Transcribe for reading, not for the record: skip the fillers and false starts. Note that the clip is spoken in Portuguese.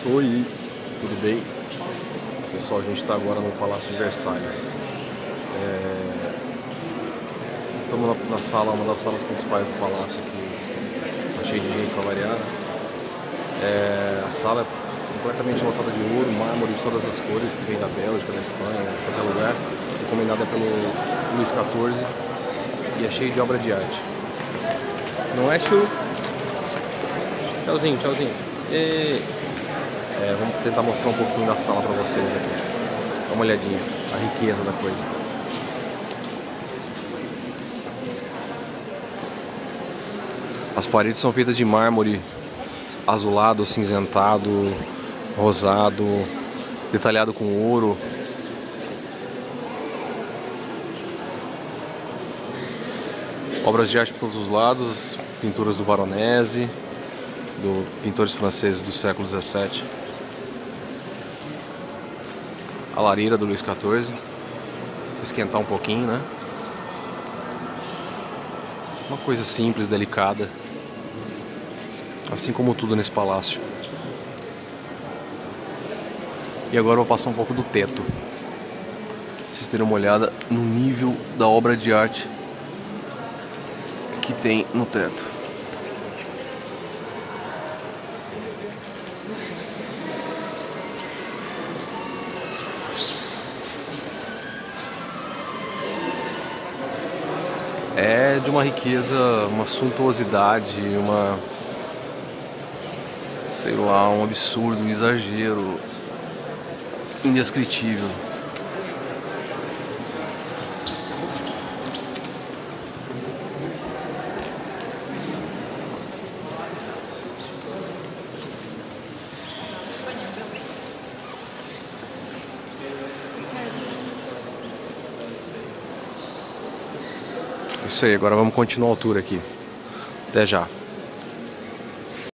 Oi, tudo bem? Pessoal, a gente está agora no Palácio de Versalhes. Estamos na sala, uma das salas principais do palácio, que está cheio de gente para variar. A sala é completamente lotada de ouro, mármore de todas as cores, que vem da Bélgica, da Espanha, de qualquer lugar. Encomendada pelo Luís XIV e é cheio de obra de arte. Não é, Chu? Tchauzinho, tchauzinho. Vamos tentar mostrar um pouquinho da sala para vocês aqui. Dá uma olhadinha, a riqueza da coisa. As paredes são feitas de mármore azulado, cinzentado, rosado, detalhado com ouro. Obras de arte por todos os lados, pinturas do Veronese, pintores franceses do século XVII. A lareira do Luís XIV, esquentar um pouquinho, né? Uma coisa simples, delicada, assim como tudo nesse palácio. E agora eu vou passar um pouco do teto, pra vocês terem uma olhada no nível da obra de arte que tem no teto. É de uma riqueza, uma suntuosidade, sei lá, um absurdo, um exagero indescritível. Isso aí, agora vamos continuar a altura aqui. Até já.